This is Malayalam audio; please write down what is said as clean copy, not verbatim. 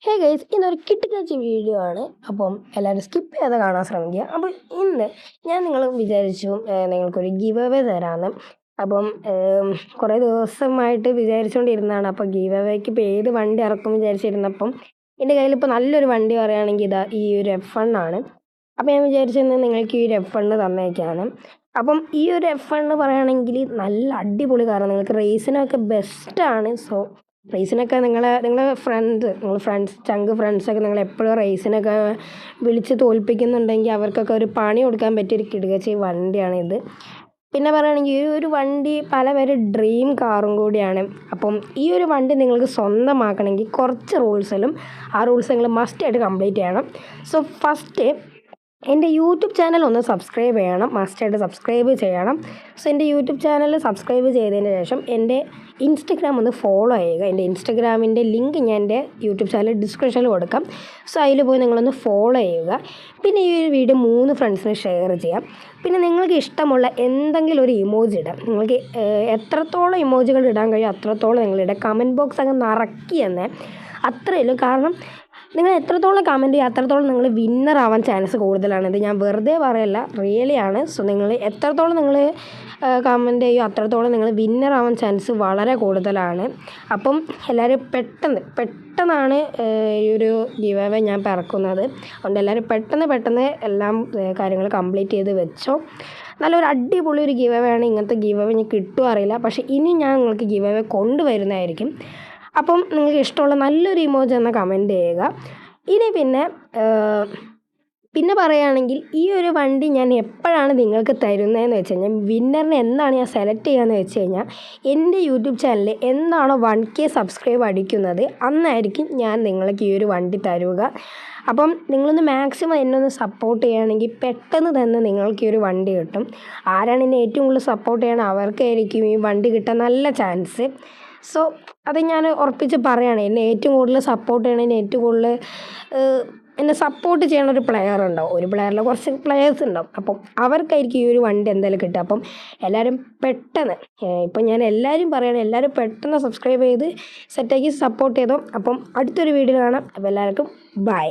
ഹേ ഗൈസ്, ഇന്നൊരു കിട്ടിക്കച്ചി വീഡിയോ ആണ്. അപ്പം എല്ലാവരും സ്കിപ്പ് ചെയ്യാതെ കാണാൻ ശ്രമിക്കുക. അപ്പോൾ ഇന്ന് ഞാൻ നിങ്ങൾ വിചാരിച്ചു നിങ്ങൾക്കൊരു ഗിവ് അവേ തരാമെന്ന്. അപ്പം കുറേ ദിവസമായിട്ട് വിചാരിച്ചുകൊണ്ടിരുന്നതാണ്. അപ്പോൾ ഗിവ് അവേക്ക് ഇപ്പോൾ ഏത് വണ്ടി ഇറക്കും വിചാരിച്ചിരുന്നപ്പം എൻ്റെ കയ്യിലിപ്പോൾ നല്ലൊരു വണ്ടി പറയുകയാണെങ്കിൽ ഇതാ ഈ ഒരു F1 ആണ്. അപ്പോൾ ഞാൻ വിചാരിച്ചെന്ന് നിങ്ങൾക്ക് ഈ ഒരു F1 തന്നേക്കാണ്. അപ്പം ഈ ഒരു F1 പറയുകയാണെങ്കിൽ നല്ല അടിപൊളി കാറാണ്, നിങ്ങൾക്ക് റേസിനൊക്കെ ബെസ്റ്റാണ്. സോ റേസിനൊക്കെ നിങ്ങളെ ചങ്ക് ഫ്രണ്ട്സൊക്കെ നിങ്ങളെപ്പോഴും റേസിനൊക്കെ വിളിച്ച് തോൽപ്പിക്കുന്നുണ്ടെങ്കിൽ അവർക്കൊക്കെ ഒരു പണി കൊടുക്കാൻ പറ്റിയൊരു കിടുകച്ചി വണ്ടിയാണിത്. പിന്നെ പറയുകയാണെങ്കിൽ ഈ ഒരു വണ്ടി പല പേര് ഡ്രീം കാറും കൂടിയാണ്. അപ്പം ഈ ഒരു വണ്ടി നിങ്ങൾക്ക് സ്വന്തമാക്കണമെങ്കിൽ കുറച്ച് റൂൾസിലും ആ റൂൾസ് നിങ്ങൾ മസ്റ്റായിട്ട് കംപ്ലീറ്റ് ചെയ്യണം. സോ ഫസ്റ്റ് എൻ്റെ യൂട്യൂബ് ചാനൽ ഒന്ന് സബ്സ്ക്രൈബ് ചെയ്യണം, മസ്റ്റായിട്ട് സബ്സ്ക്രൈബ് ചെയ്യണം. സോ എൻ്റെ യൂട്യൂബ് ചാനൽ സബ്സ്ക്രൈബ് ചെയ്തതിന് ശേഷം എൻ്റെ ഇൻസ്റ്റഗ്രാം ഒന്ന് ഫോളോ ചെയ്യുക. എൻ്റെ ഇൻസ്റ്റഗ്രാമിൻ്റെ ലിങ്ക് ഞാൻ എൻ്റെ യൂട്യൂബ് ചാനൽ ഡിസ്ക്രിപ്ഷനിൽ കൊടുക്കാം. സോ അതിൽ പോയി നിങ്ങളൊന്ന് ഫോളോ ചെയ്യുക. പിന്നെ ഈ ഒരു വീഡിയോ 3 ഫ്രണ്ട്സിന് ഷെയർ ചെയ്യാം. പിന്നെ നിങ്ങൾക്ക് ഇഷ്ടമുള്ള എന്തെങ്കിലും ഒരു ഇമോജി ഇടാം. നിങ്ങൾക്ക് എത്രത്തോളം ഇമോജികൾ ഇടാൻ കഴിയും അത്രത്തോളം നിങ്ങളിടുക. കമൻറ്റ് ബോക്സ് അങ്ങ് നിറക്കി തന്നെ അത്രയുള്ളൂ. കാരണം നിങ്ങൾ എത്രത്തോളം കമൻറ്റ് ചെയ്യുക അത്രത്തോളം നിങ്ങൾ വിന്നർ ആവാൻ ചാൻസ് കൂടുതലാണ്. ഇത് ഞാൻ വെറുതെ പറയല്ല, റിയലി ആണ്. സോ നിങ്ങൾ എത്രത്തോളം നിങ്ങൾ കമൻറ്റ് ചെയ്യുക അത്രത്തോളം നിങ്ങൾ വിന്നർ ആവാൻ ചാൻസ് വളരെ കൂടുതലാണ്. അപ്പം എല്ലാവരും പെട്ടെന്നാണ് ഈ ഒരു ഗിവ് അവേ ഞാൻ ഇറക്കുന്നത്. അതുകൊണ്ട് എല്ലാവരും പെട്ടെന്ന് എല്ലാം കാര്യങ്ങൾ കംപ്ലീറ്റ് ചെയ്ത് വെച്ചോ. നല്ലൊരു അടിപൊളി ഒരു ഗിവ് അവേ ആണ്. ഇങ്ങനത്തെ ഗിവ് അവേ എനിക്ക് കിട്ടുമോ അറിയില്ല, പക്ഷേ ഇനി ഞാൻ നിങ്ങൾക്ക് ഗിവ് അവേ കൊണ്ടുവരുന്നതായിരിക്കും. അപ്പം നിങ്ങൾക്ക് ഇഷ്ടമുള്ള നല്ലൊരു ഇമോജി എന്ന് കമൻറ്റ് ചെയ്യുക. ഇനി പിന്നെ പറയുകയാണെങ്കിൽ ഈ ഒരു വണ്ടി ഞാൻ എപ്പോഴാണ് നിങ്ങൾക്ക് തരുന്നതെന്ന് വെച്ച് കഴിഞ്ഞാൽ, വിന്നറിനെ എന്നാണ് ഞാൻ സെലക്ട് ചെയ്യുകയെന്ന് വെച്ച് കഴിഞ്ഞാൽ, എൻ്റെ യൂട്യൂബ് ചാനലിൽ എന്നാണോ 1K സബ്സ്ക്രൈബ് അടിക്കുന്നത് അന്നായിരിക്കും ഞാൻ നിങ്ങൾക്ക് ഈ ഒരു വണ്ടി തരുക. അപ്പം നിങ്ങളൊന്ന് മാക്സിമം എന്നെ ഒന്ന് സപ്പോർട്ട് ചെയ്യുകയാണെങ്കിൽ പെട്ടെന്ന് തന്നെ നിങ്ങൾക്ക് ഈ ഒരു വണ്ടി കിട്ടും. ആരാണ് എന്നെ ഏറ്റവും കൂടുതൽ സപ്പോർട്ട് ചെയ്യണം അവർക്കായിരിക്കും ഈ വണ്ടി കിട്ടാൻ നല്ല ചാൻസ്. സോ അത് ഞാൻ ഉറപ്പിച്ച് പറയുകയാണ്, എന്നെ ഏറ്റവും കൂടുതൽ സപ്പോർട്ട് ചെയ്യണം, എന്നെ സപ്പോർട്ട് ചെയ്യണ ഒരു പ്ലെയർ ഉണ്ടാവും. ഒരു പ്ലെയറിൽ കുറച്ച് പ്ലെയേഴ്സ് ഉണ്ടാവും. അപ്പം അവർക്കായിരിക്കും ഈ ഒരു വണ്ടി എന്തായാലും കിട്ടുക. അപ്പം എല്ലാവരും പെട്ടെന്ന് ഇപ്പം ഞാൻ എല്ലാവരും പറയണം, എല്ലാവരും പെട്ടെന്ന് സബ്സ്ക്രൈബ് ചെയ്ത് സെറ്റാക്കി സപ്പോർട്ട് ചെയ്തോ. അപ്പം അടുത്തൊരു വീഡിയോ കാണാം. അപ്പോൾ എല്ലാവർക്കും ബൈ.